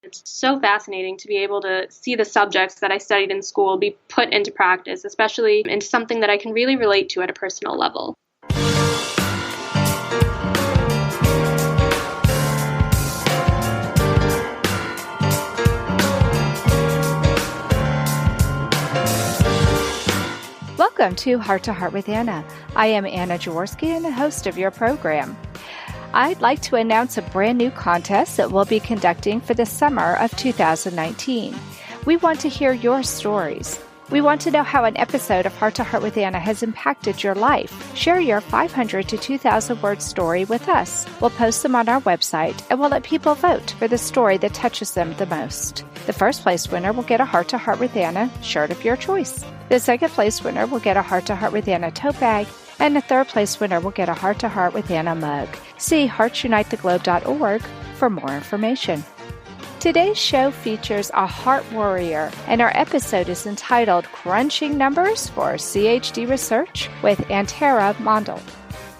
It's so fascinating to be able to see the subjects that I studied in school be put into practice, especially into something that I can really relate to at a personal level. Welcome to Heart with Anna. I am Anna Jaworski and the host of your program. I'd like to announce a brand new contest that we'll be conducting for the summer of 2019. We want to hear your stories. We want to know how an episode of Heart with Anna has impacted your life. Share your 500 to 2,000 word story with us. We'll post them on our website and we'll let people vote for the story that touches them the most. The first place winner will get a Heart with Anna shirt of your choice. The second place winner will get a Heart with Anna tote bag. And the third place winner will get a Heart with Anna mug. See heartsunitetheglobe.org for more information. Today's show features a heart warrior, and our episode is entitled Crunching Numbers for CHD Research with Antara Mondal.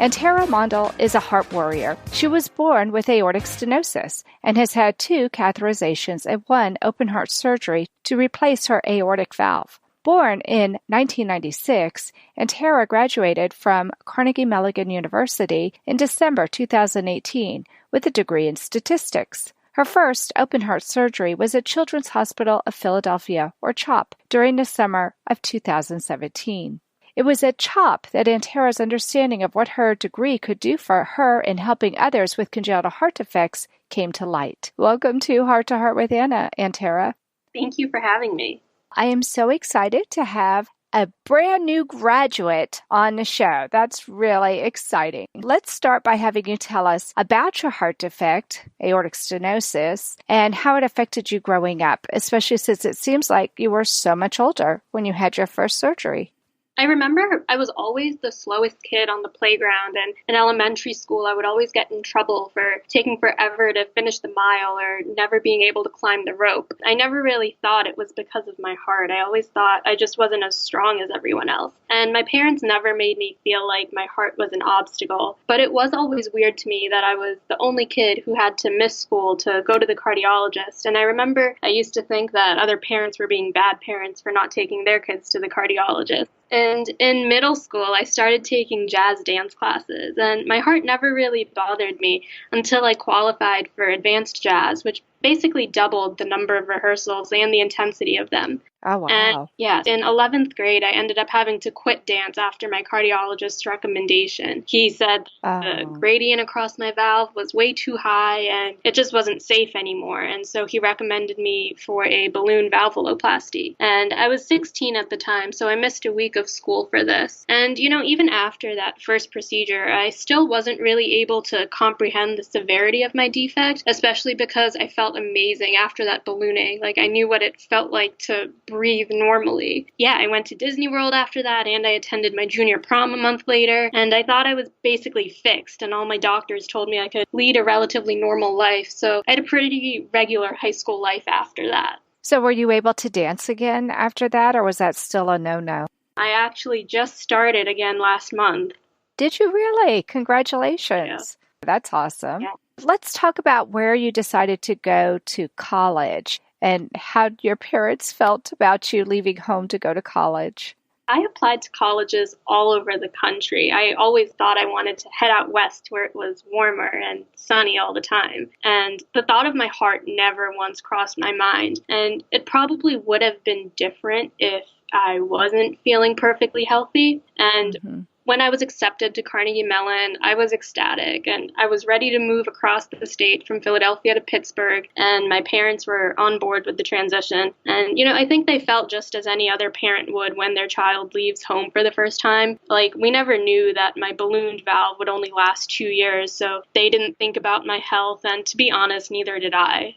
Antara Mondal is a heart warrior. She was born with aortic stenosis and has had 2 catheterizations and 1 open heart surgery to replace her aortic valve. Born in 1996, Antara graduated from Carnegie Mellon University in December 2018 with a degree in statistics. Her first open heart surgery was at Children's Hospital of Philadelphia, or CHOP, during the summer of 2017. It was at CHOP that Antara's understanding of what her degree could do for her in helping others with congenital heart defects came to light. Welcome to Heart with Anna, Antara. Thank you for having me. I am so excited to have a brand new graduate on the show. That's really exciting. Let's start by having you tell us about your heart defect, aortic stenosis, and how it affected you growing up, especially since it seems like you were so much older when you had your first surgery. I remember I was always the slowest kid on the playground, and in elementary school I would always get in trouble for taking forever to finish the mile or never being able to climb the rope. I never really thought it was because of my heart. I always thought I just wasn't as strong as everyone else. And my parents never made me feel like my heart was an obstacle. But it was always weird to me that I was the only kid who had to miss school to go to the cardiologist. And I remember I used to think that other parents were being bad parents for not taking their kids to the cardiologist. And in middle school, I started taking jazz dance classes, and my heart never really bothered me until I qualified for advanced jazz, which basically doubled the number of rehearsals and the intensity of them. Oh, wow. And yes, in 11th grade, I ended up having to quit dance after my cardiologist's recommendation. He said the gradient across my valve was way too high and it just wasn't safe anymore. And so he recommended me for a balloon valvuloplasty. And I was 16 at the time, so I missed a week of school for this. And, even after that first procedure, I still wasn't really able to comprehend the severity of my defect, especially because I felt amazing after that ballooning. Like, I knew what it felt like to breathe normally. Yeah, I went to Disney World after that, and I attended my junior prom a month later, and I thought I was basically fixed, and all my doctors told me I could lead a relatively normal life, so I had a pretty regular high school life after that. So were you able to dance again after that, or was that still a no-no? I actually just started again last month. Did you really? Congratulations. Yeah. That's awesome. Yeah. Let's talk about where you decided to go to college and how your parents felt about you leaving home to go to college. I applied to colleges all over the country. I always thought I wanted to head out west where it was warmer and sunny all the time. And the thought of my heart never once crossed my mind. And it probably would have been different if I wasn't feeling perfectly healthy. And when I was accepted to Carnegie Mellon, I was ecstatic, and I was ready to move across the state from Philadelphia to Pittsburgh, and my parents were on board with the transition. And, I think they felt just as any other parent would when their child leaves home for the first time. Like, we never knew that my ballooned valve would only last 2 years, so they didn't think about my health, and to be honest, neither did I.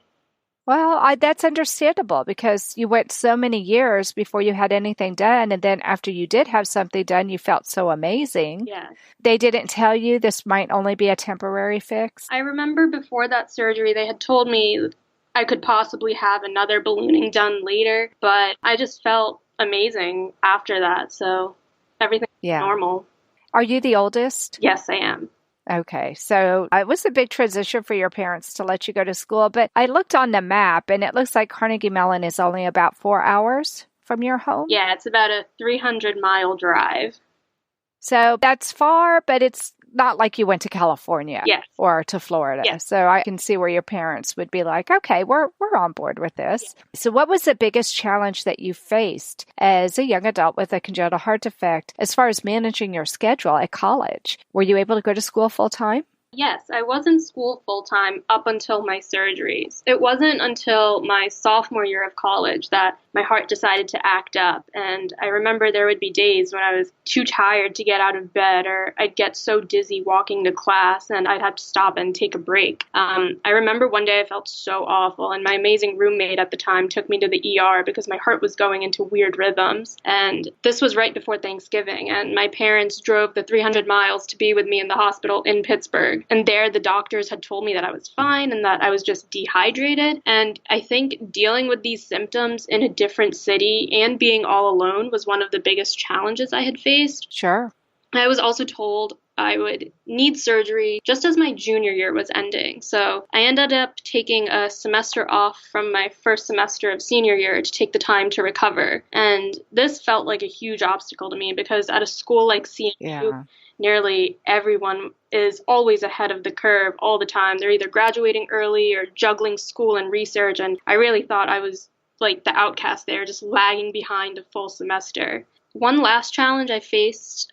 Well, that's understandable because you went so many years before you had anything done. And then after you did have something done, you felt so amazing. Yeah. They didn't tell you this might only be a temporary fix? I remember before that surgery, they had told me I could possibly have another ballooning done later, but I just felt amazing after that. So everything was normal. Are you the oldest? Yes, I am. Okay, so it was a big transition for your parents to let you go to school, but I looked on the map and it looks like Carnegie Mellon is only about 4 hours from your home. Yeah, it's about a 300-mile drive. So that's far, but it's not like you went to California or to Florida. Yes. So I can see where your parents would be like, okay, we're on board with this. Yeah. So what was the biggest challenge that you faced as a young adult with a congenital heart defect as far as managing your schedule at college? Were you able to go to school full time? Yes, I was in school full-time up until my surgeries. It wasn't until my sophomore year of college that my heart decided to act up. And I remember there would be days when I was too tired to get out of bed, or I'd get so dizzy walking to class and I'd have to stop and take a break. I remember one day I felt so awful, and my amazing roommate at the time took me to the ER because my heart was going into weird rhythms. And this was right before Thanksgiving, and my parents drove the 300 miles to be with me in the hospital in Pittsburgh. And there the doctors had told me that I was fine and that I was just dehydrated. And I think dealing with these symptoms in a different city and being all alone was one of the biggest challenges I had faced. Sure. I was also told I would need surgery just as my junior year was ending. So I ended up taking a semester off from my first semester of senior year to take the time to recover. And this felt like a huge obstacle to me because at a school like CMU, nearly everyone is always ahead of the curve all the time. They're either graduating early or juggling school and research. And I really thought I was like the outcast there, just lagging behind a full semester. One last challenge I faced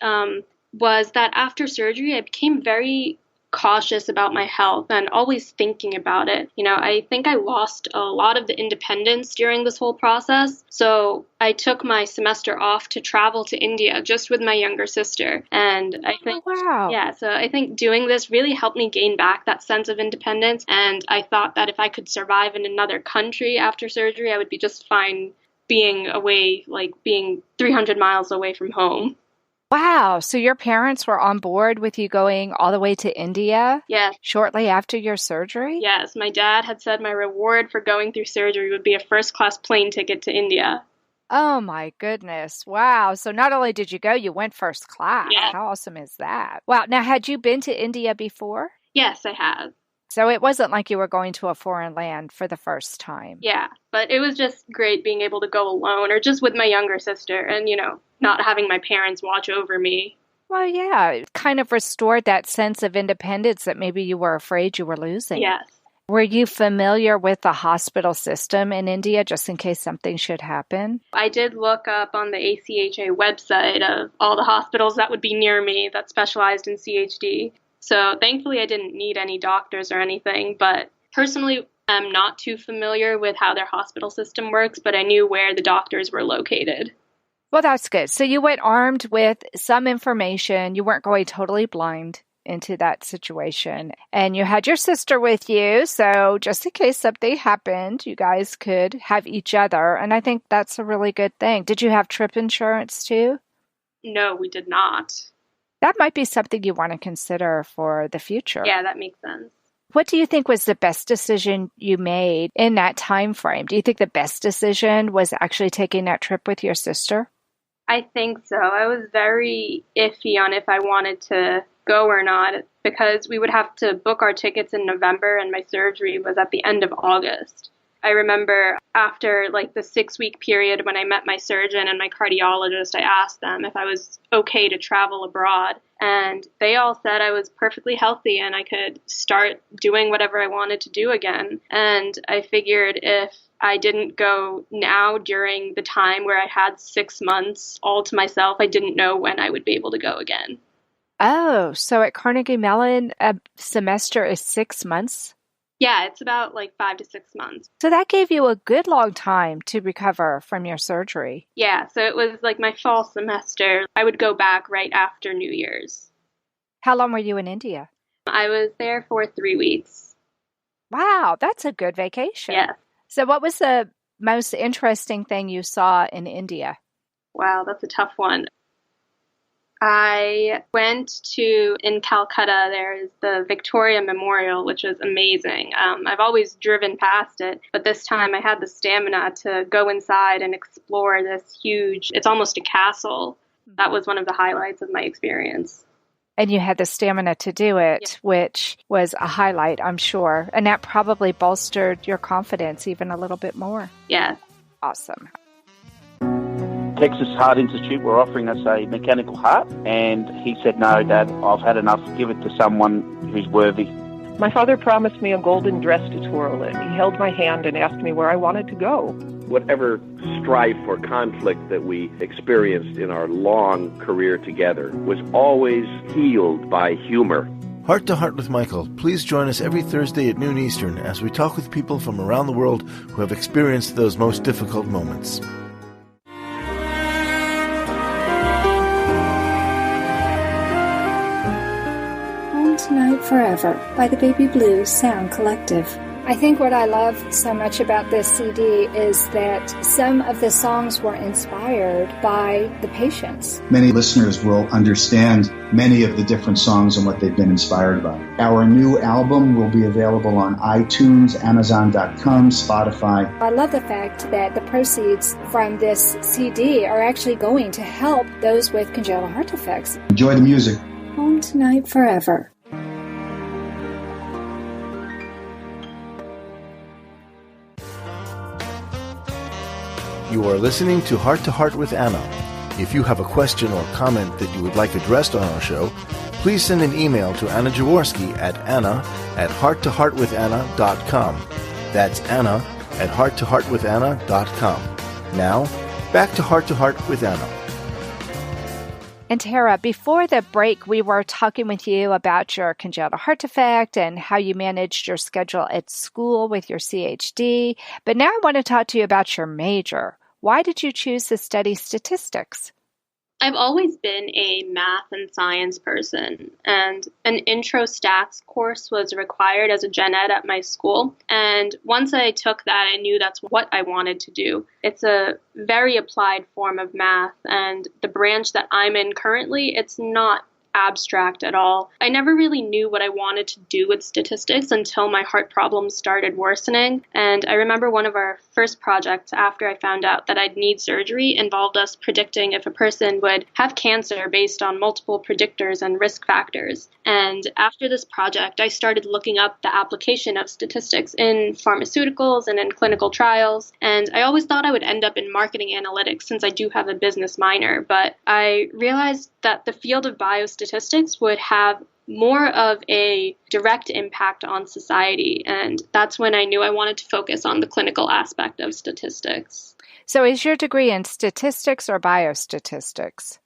was that after surgery, I became very cautious about my health and always thinking about it. You know, I think I lost a lot of the independence during this whole process. So I took my semester off to travel to India just with my younger sister. And I think, so I think doing this really helped me gain back that sense of independence. And I thought that if I could survive in another country after surgery, I would be just fine being away, like being 300 miles away from home. Wow. So your parents were on board with you going all the way to India? Yes. Shortly after your surgery? Yes. My dad had said my reward for going through surgery would be a first-class plane ticket to India. Oh, my goodness. Wow. So not only did you go, you went first class. Yeah. How awesome is that? Wow. Now, had you been to India before? Yes, I have. So it wasn't like you were going to a foreign land for the first time. Yeah, but it was just great being able to go alone or just with my younger sister and, you know, not having my parents watch over me. Well, yeah, it kind of restored that sense of independence that maybe you were afraid you were losing. Yes. Were you familiar with the hospital system in India just in case something should happen? I did look up on the ACHA website of all the hospitals that would be near me that specialized in CHD. So thankfully I didn't need any doctors or anything, but personally I'm not too familiar with how their hospital system works, but I knew where the doctors were located. Well, that's good. So you went armed with some information. You weren't going totally blind into that situation. And you had your sister with you, so just in case something happened, you guys could have each other. And I think that's a really good thing. Did you have trip insurance too? No, we did not. That might be something you want to consider for the future. Yeah, that makes sense. What do you think was the best decision you made in that time frame? Do you think the best decision was actually taking that trip with your sister? I think so. I was very iffy on if I wanted to go or not because we would have to book our tickets in November and my surgery was at the end of August. I remember after like the 6-week period when I met my surgeon and my cardiologist, I asked them if I was okay to travel abroad. And they all said I was perfectly healthy and I could start doing whatever I wanted to do again. And I figured if I didn't go now during the time where I had 6 months all to myself, I didn't know when I would be able to go again. Oh, so at Carnegie Mellon, a semester is 6 months? Yeah, it's about like 5 to 6 months. So that gave you a good long time to recover from your surgery. Yeah, so it was like my fall semester. I would go back right after New Year's. How long were you in India? I was there for 3 weeks. Wow, that's a good vacation. Yeah. So what was the most interesting thing you saw in India? Wow, that's a tough one. I went in Calcutta, there's the Victoria Memorial, which is amazing. I've always driven past it, but this time I had the stamina to go inside and explore this huge, it's almost a castle. That was one of the highlights of my experience. And you had the stamina to do it, which was a highlight, I'm sure. And that probably bolstered your confidence even a little bit more. Yeah. Awesome. Texas Heart Institute were offering us a mechanical heart, and he said, "No, Dad, I've had enough. Give it to someone who's worthy." My father promised me a golden dress to twirl in. He held my hand and asked me where I wanted to go. Whatever strife or conflict that we experienced in our long career together was always healed by humor. Heart to Heart with Michael. Please join us every Thursday at noon Eastern as we talk with people from around the world who have experienced those most difficult moments. Tonight Forever by the Baby Blues Sound Collective. I think what I love so much about this CD is that some of the songs were inspired by the patients. Many listeners will understand many of the different songs and what they've been inspired by. Our new album will be available on iTunes, Amazon.com, Spotify. I love the fact that the proceeds from this CD are actually going to help those with congenital heart defects. Enjoy the music. Home Tonight Forever. You are listening to Heart with Anna. If you have a question or comment that you would like addressed on our show, please send an email to Anna Jaworski at anna@hearttoheartwithanna.com. That's anna@hearttoheartwithanna.com. Now, back to Heart with Anna. And Tara, before the break, we were talking with you about your congenital heart defect and how you managed your schedule at school with your CHD. But now I want to talk to you about your major. Why did you choose to study statistics? I've always been a math and science person, and an intro stats course was required as a gen ed at my school. And once I took that, I knew that's what I wanted to do. It's a very applied form of math, and the branch that I'm in currently, it's not abstract at all. I never really knew what I wanted to do with statistics until my heart problems started worsening. And I remember one of our first projects after I found out that I'd need surgery involved us predicting if a person would have cancer based on multiple predictors and risk factors. And after this project, I started looking up the application of statistics in pharmaceuticals and in clinical trials. And I always thought I would end up in marketing analytics since I do have a business minor, but I realized that the field of biostatistics would have more of a direct impact on society. And that's when I knew I wanted to focus on the clinical aspect of statistics. So is your degree in statistics or biostatistics?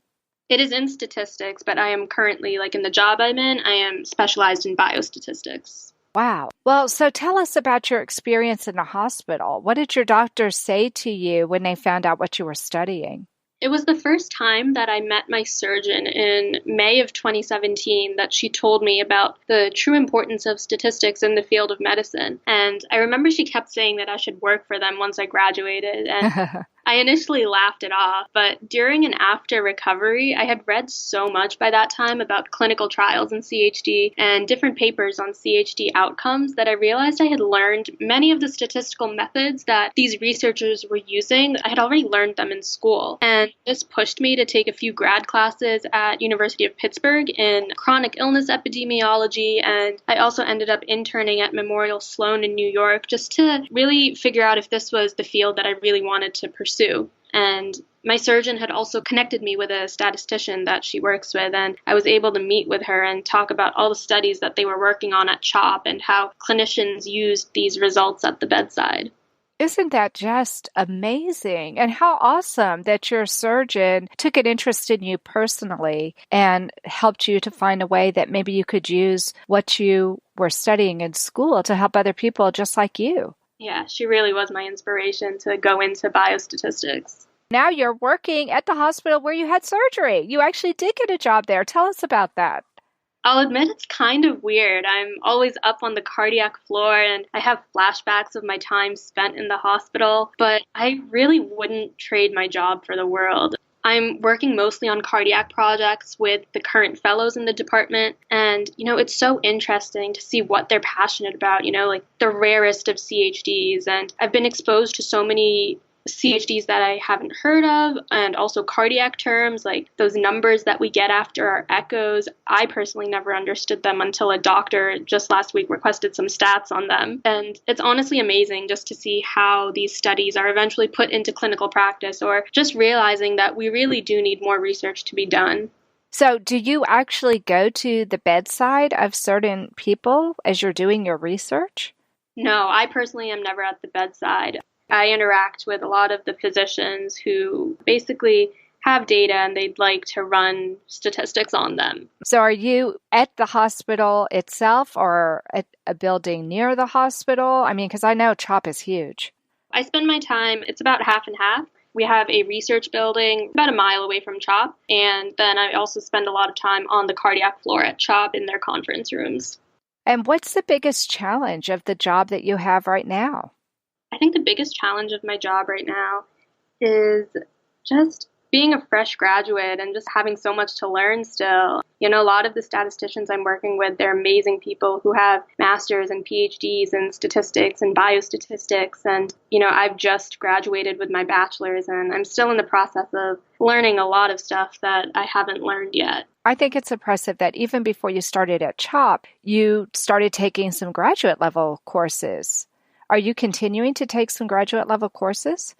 It is in statistics, but I am currently, in the job I'm in, I am specialized in biostatistics. Wow. Well, so tell us about your experience in the hospital. What did your doctors say to you when they found out what you were studying? It was the first time that I met my surgeon in May of 2017 that she told me about the true importance of statistics in the field of medicine. And I remember she kept saying that I should work for them once I graduated. And I initially laughed it off, but during and after recovery, I had read so much by that time about clinical trials in CHD and different papers on CHD outcomes that I realized I had learned many of the statistical methods that these researchers were using. I had already learned them in school, and this pushed me to take a few grad classes at University of Pittsburgh in chronic illness epidemiology, and I also ended up interning at Memorial Sloan in New York just to really figure out if this was the field that I really wanted to pursue. And my surgeon had also connected me with a statistician that she works with, and I was able to meet with her and talk about all the studies that they were working on at CHOP and how clinicians used these results at the bedside. Isn't that just amazing? And how awesome that your surgeon took an interest in you personally and helped you to find a way that maybe you could use what you were studying in school to help other people just like you. Yeah, she really was my inspiration to go into biostatistics. Now you're working at the hospital where you had surgery. You actually did get a job there. Tell us about that. I'll admit it's kind of weird. I'm always up on the cardiac floor and I have flashbacks of my time spent in the hospital, but I really wouldn't trade my job for the world. I'm working mostly on cardiac projects with the current fellows in the department. And, it's so interesting to see what they're passionate about, the rarest of CHDs. And I've been exposed to so many CHDs that I haven't heard of, and also cardiac terms like those numbers that we get after our echoes. I personally never understood them until a doctor just last week requested some stats on them. And it's honestly amazing just to see how these studies are eventually put into clinical practice, or just realizing that we really do need more research to be done. So do you actually go to the bedside of certain people as you're doing your research? No, I personally am never at the bedside. I interact with a lot of the physicians who basically have data and they'd like to run statistics on them. So are you at the hospital itself or at a building near the hospital? I mean, because I know CHOP is huge. I spend my time, it's about half and half. We have a research building about a mile away from CHOP, and then I also spend a lot of time on the cardiac floor at CHOP in their conference rooms. And what's the biggest challenge of the job that you have right now? I think the biggest challenge of my job right now is just being a fresh graduate and just having so much to learn still. You know, a lot of the statisticians I'm working with, they're amazing people who have masters and PhDs in statistics and biostatistics. And, you know, I've just graduated with my bachelor's and I'm still in the process of learning a lot of stuff that I haven't learned yet. I think it's impressive that even before you started at CHOP, you started taking some graduate level courses. Are you continuing to take some graduate level courses?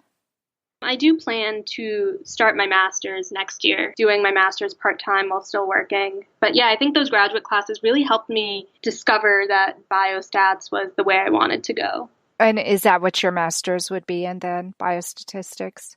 I do plan to start my master's next year, doing my master's part-time while still working. But yeah, I think those graduate classes really helped me discover that biostats was the way I wanted to go. And is that what your master's would be in then, biostatistics?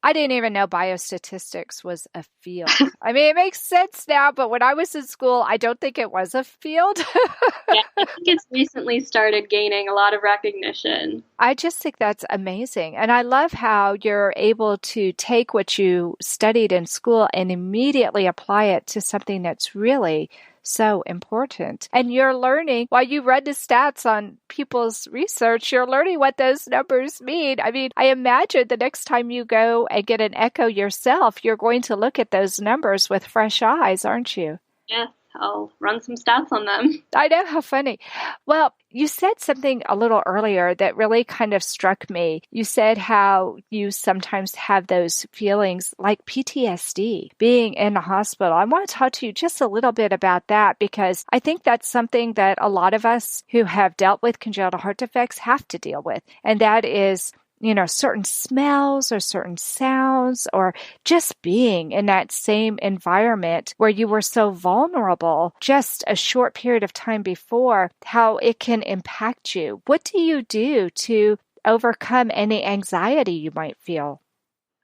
I didn't even know biostatistics was a field. I mean, it makes sense now, but when I was in school, I don't think it was a field. Yeah, I think it's recently started gaining a lot of recognition. I just think that's amazing. And I love how you're able to take what you studied in school and immediately apply it to something that's really so important. And you're learning, while you read the stats on people's research, you're learning what those numbers mean. I mean, I imagine the next time you go and get an echo yourself, you're going to look at those numbers with fresh eyes, aren't you? Yes, I'll run some stats on them. I know, how funny. Well, you said something a little earlier that really kind of struck me. You said how you sometimes have those feelings like PTSD, being in a hospital. I want to talk to you just a little bit about that because I think that's something that a lot of us who have dealt with congenital heart defects have to deal with. And that is, you know, certain smells or certain sounds or just being in that same environment where you were so vulnerable just a short period of time before, how it can impact you. What do you do to overcome any anxiety you might feel?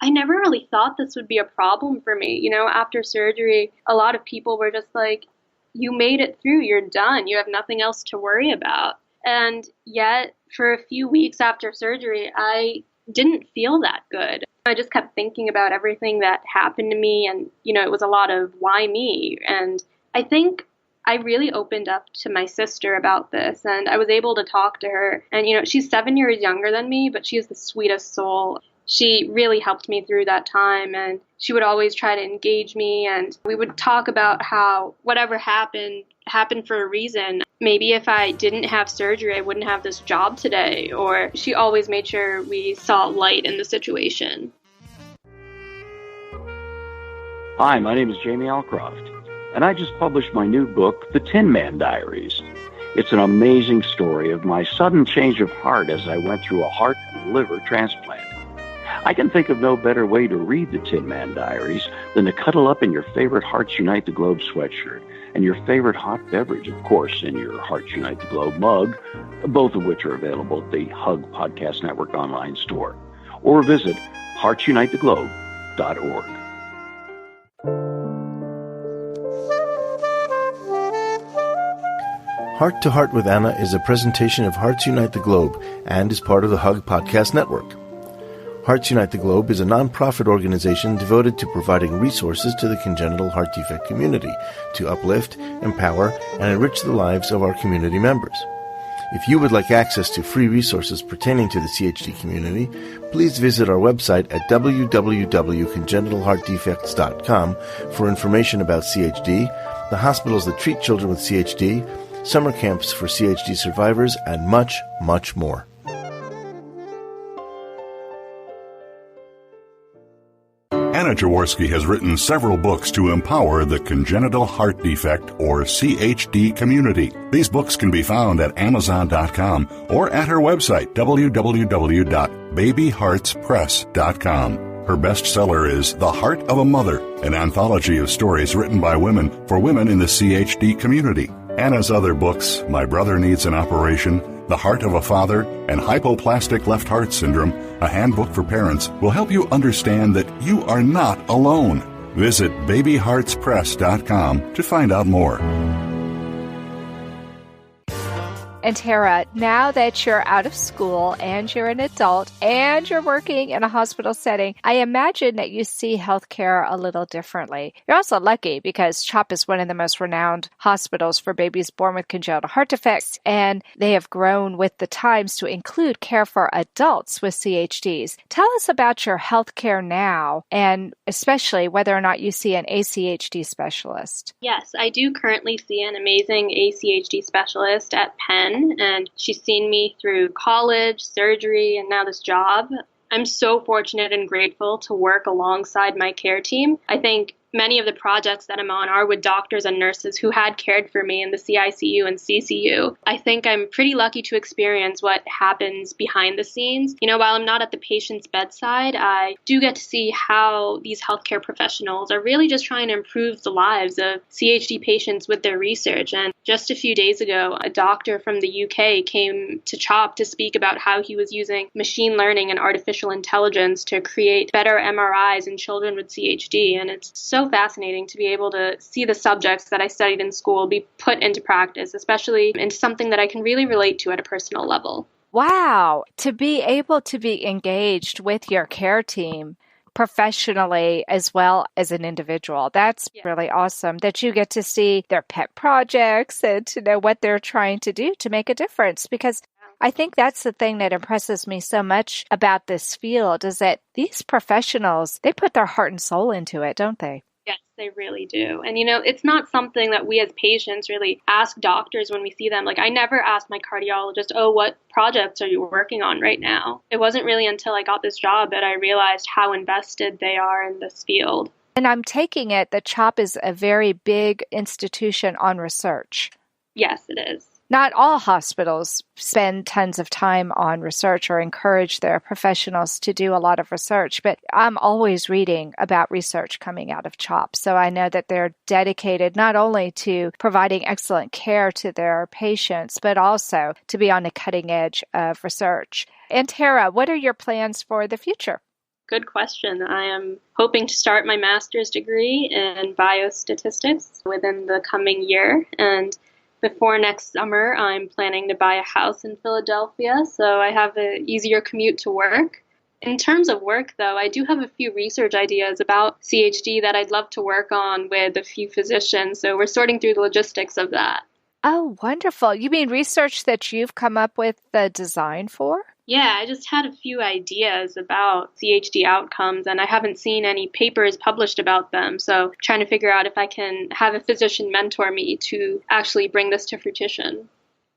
I never really thought this would be a problem for me. You know, after surgery, a lot of people were just like, you made it through, you're done, you have nothing else to worry about. And yet, for a few weeks after surgery, I didn't feel that good. I just kept thinking about everything that happened to me, and, you know, it was a lot of why me? And I think I really opened up to my sister about this, and I was able to talk to her. And, you know, she's 7 years younger than me, but she's the sweetest soul. She really helped me through that time, and she would always try to engage me, and we would talk about how whatever happened for a reason. Maybe if I didn't have surgery, I wouldn't have this job today, or she always made sure we saw light in the situation. Hi, my name is Jamie Alcroft, and I just published my new book, The Tin Man Diaries. It's an amazing story of my sudden change of heart as I went through a heart and liver transplant. I can think of no better way to read the Tin Man Diaries than to cuddle up in your favorite Hearts Unite the Globe sweatshirt and your favorite hot beverage, of course, in your Hearts Unite the Globe mug, both of which are available at the Hug Podcast Network online store, or visit heartsunitetheglobe.org. Heart to Heart with Anna is a presentation of Hearts Unite the Globe and is part of the Hug Podcast Network. Hearts Unite the Globe is a non-profit organization devoted to providing resources to the congenital heart defect community to uplift, empower, and enrich the lives of our community members. If you would like access to free resources pertaining to the CHD community, please visit our website at www.congenitalheartdefects.com for information about CHD, the hospitals that treat children with CHD, summer camps for CHD survivors, and much, much more. Anna Jaworski has written several books to empower the congenital heart defect, or CHD, community. These books can be found at Amazon.com or at her website, www.babyheartspress.com. Her bestseller is The Heart of a Mother, an anthology of stories written by women for women in the CHD community. Anna's other books, My Brother Needs an Operation, The Heart of a Father, and Hypoplastic Left Heart Syndrome, a handbook for parents, will help you understand that you are not alone. Visit babyheartspress.com to find out more. And Tara, now that you're out of school and you're an adult and you're working in a hospital setting, I imagine that you see healthcare a little differently. You're also lucky because CHOP is one of the most renowned hospitals for babies born with congenital heart defects, and they have grown with the times to include care for adults with CHDs. Tell us about your healthcare now, and especially whether or not you see an ACHD specialist. Yes, I do currently see an amazing ACHD specialist at Penn. And she's seen me through college, surgery, and now this job. I'm so fortunate and grateful to work alongside my care team. I think many of the projects that I'm on are with doctors and nurses who had cared for me in the CICU and CCU. I think I'm pretty lucky to experience what happens behind the scenes. You know, while I'm not at the patient's bedside, I do get to see how these healthcare professionals are really just trying to improve the lives of CHD patients with their research. And just a few days ago, a doctor from the UK came to CHOP to speak about how he was using machine learning and artificial intelligence to create better MRIs in children with CHD. And it's so fascinating to be able to see the subjects that I studied in school be put into practice, especially into something that I can really relate to at a personal level. Wow. To be able to be engaged with your care team professionally as well as an individual. That's really awesome that you get to see their pet projects and to know what they're trying to do to make a difference, because I think that's the thing that impresses me so much about this field is that these professionals, they put their heart and soul into it, don't they? Yes, they really do. And, you know, it's not something that we as patients really ask doctors when we see them. Like, I never asked my cardiologist, oh, what projects are you working on right now? It wasn't really until I got this job that I realized how invested they are in this field. And I'm taking it that CHOP is a very big institution on research. Yes, it is. Not all hospitals spend tons of time on research or encourage their professionals to do a lot of research, but I'm always reading about research coming out of CHOP. So I know that they're dedicated not only to providing excellent care to their patients, but also to be on the cutting edge of research. And Tara, what are your plans for the future? Good question. I am hoping to start my master's degree in biostatistics within the coming year, and before next summer, I'm planning to buy a house in Philadelphia, so I have an easier commute to work. In terms of work, though, I do have a few research ideas about CHD that I'd love to work on with a few physicians, so we're sorting through the logistics of that. Oh, wonderful. You mean research that you've come up with the design for? Yeah, I just had a few ideas about CHD outcomes, and I haven't seen any papers published about them. So trying to figure out if I can have a physician mentor me to actually bring this to fruition.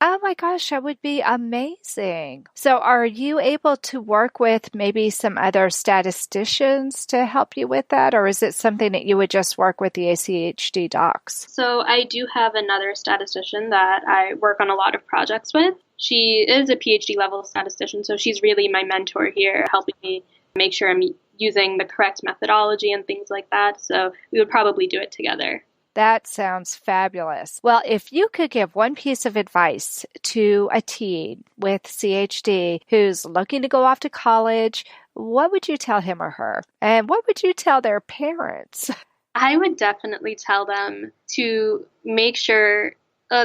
Oh my gosh, that would be amazing. So are you able to work with maybe some other statisticians to help you with that? Or is it something that you would just work with the ACHD docs? So I do have another statistician that I work on a lot of projects with. She is a PhD level statistician, so she's really my mentor here, helping me make sure I'm using the correct methodology and things like that. So we would probably do it together. That sounds fabulous. Well, if you could give one piece of advice to a teen with CHD who's looking to go off to college, what would you tell him or her? And what would you tell their parents? I would definitely tell them to make sure,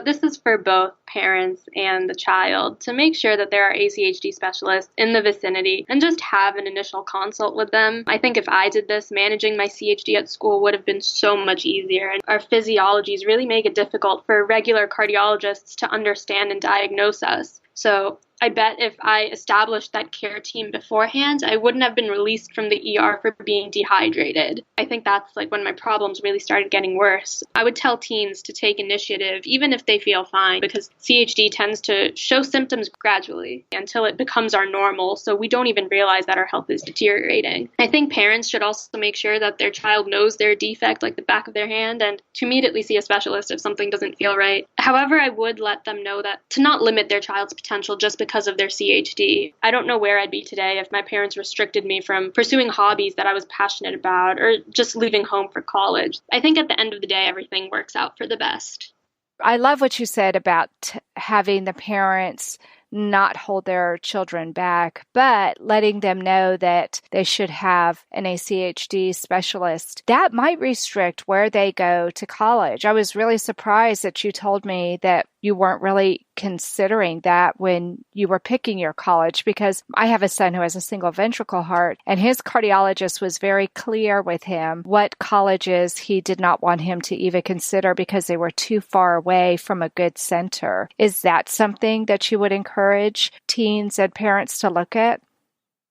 this is for both parents and the child, to make sure that there are ACHD specialists in the vicinity and just have an initial consult with them. I think if I did this, managing my CHD at school would have been so much easier. And our physiologies really make it difficult for regular cardiologists to understand and diagnose us. So I bet if I established that care team beforehand, I wouldn't have been released from the ER for being dehydrated. I think that's like when my problems really started getting worse. I would tell teens to take initiative, even if they feel fine, because CHD tends to show symptoms gradually until it becomes our normal, so we don't even realize that our health is deteriorating. I think parents should also make sure that their child knows their defect like the back of their hand and to immediately see a specialist if something doesn't feel right. However, I would let them know that to not limit their child's potential just because of their CHD. I don't know where I'd be today if my parents restricted me from pursuing hobbies that I was passionate about or just leaving home for college. I think at the end of the day, everything works out for the best. I love what you said about having the parents not hold their children back, but letting them know that they should have an ACHD specialist. That might restrict where they go to college. I was really surprised that you told me that you weren't really considering that when you were picking your college, because I have a son who has a single ventricle heart, and his cardiologist was very clear with him what colleges he did not want him to even consider because they were too far away from a good center. Is that something that you would encourage teens and parents to look at?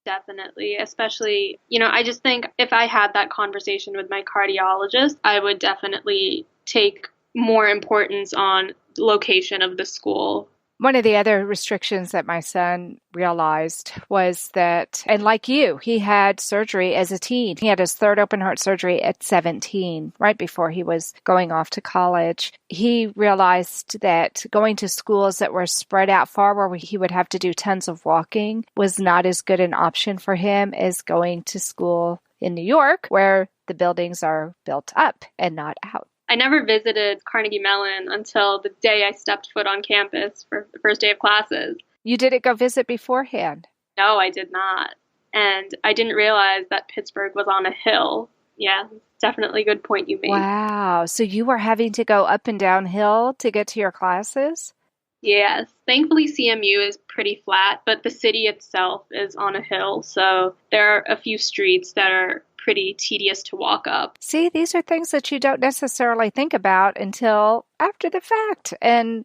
Definitely, especially, I just think if I had that conversation with my cardiologist, I would definitely take more importance on location of the school. One of the other restrictions that my son realized was that, and like you, he had surgery as a teen. He had his third open heart surgery at 17, right before he was going off to college. He realized that going to schools that were spread out far, where he would have to do tons of walking, was not as good an option for him as going to school in New York, where the buildings are built up and not out. I never visited Carnegie Mellon until the day I stepped foot on campus for the first day of classes. You didn't go visit beforehand? No, I did not. And I didn't realize that Pittsburgh was on a hill. Yeah, definitely a good point you made. Wow. So you were having to go up and down hill to get to your classes? Yes. Thankfully, CMU is pretty flat, but the city itself is on a hill. So there are a few streets that are pretty tedious to walk up. See, these are things that you don't necessarily think about until after the fact, and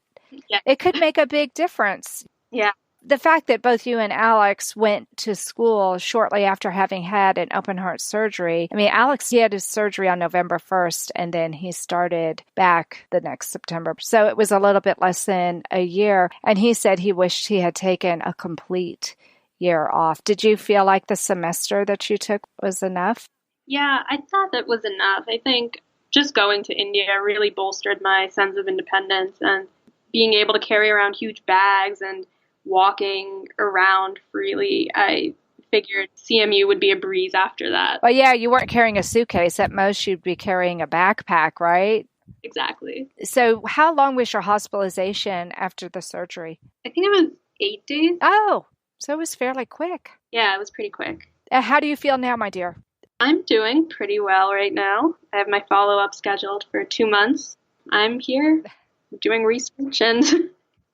It could make a big difference. Yeah. The fact that both you and Alex went to school shortly after having had an open heart surgery. I mean, Alex, he had his surgery on November 1st, and then he started back the next September. So it was a little bit less than a year, and he said he wished he had taken a complete year off. Did you feel like the semester that you took was enough? Yeah, I thought that was enough. I think just going to India really bolstered my sense of independence, and being able to carry around huge bags and walking around freely, I figured CMU would be a breeze after that. Well, yeah, you weren't carrying a suitcase. At most, you'd be carrying a backpack, right? Exactly. So how long was your hospitalization after the surgery? I think it was 8 days. Oh, so it was fairly quick. Yeah, it was pretty quick. How do you feel now, my dear? I'm doing pretty well right now. I have my follow-up scheduled for 2 months. I'm here doing research and...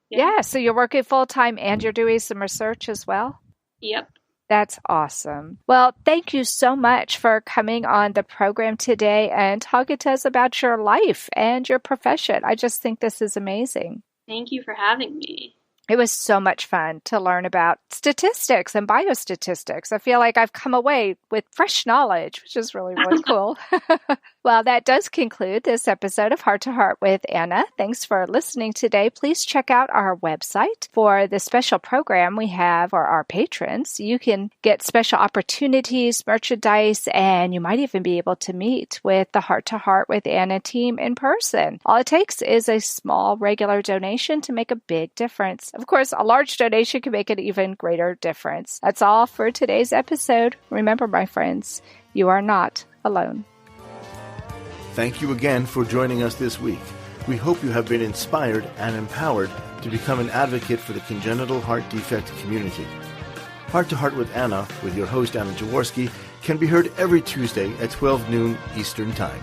Yeah, so you're working full-time and you're doing some research as well? Yep. That's awesome. Well, thank you so much for coming on the program today and talking to us about your life and your profession. I just think this is amazing. Thank you for having me. It was so much fun to learn about statistics and biostatistics. I feel like I've come away with fresh knowledge, which is really, really cool. Well, that does conclude this episode of Heart to Heart with Anna. Thanks for listening today. Please check out our website for the special program we have for our patrons. You can get special opportunities, merchandise, and you might even be able to meet with the Heart to Heart with Anna team in person. All it takes is a small regular donation to make a big difference. Of course, a large donation can make an even greater difference. That's all for today's episode. Remember, my friends, you are not alone. Thank you again for joining us this week. We hope you have been inspired and empowered to become an advocate for the congenital heart defect community. Heart to Heart with Anna, with your host Anna Jaworski, can be heard every Tuesday at 12 noon Eastern Time.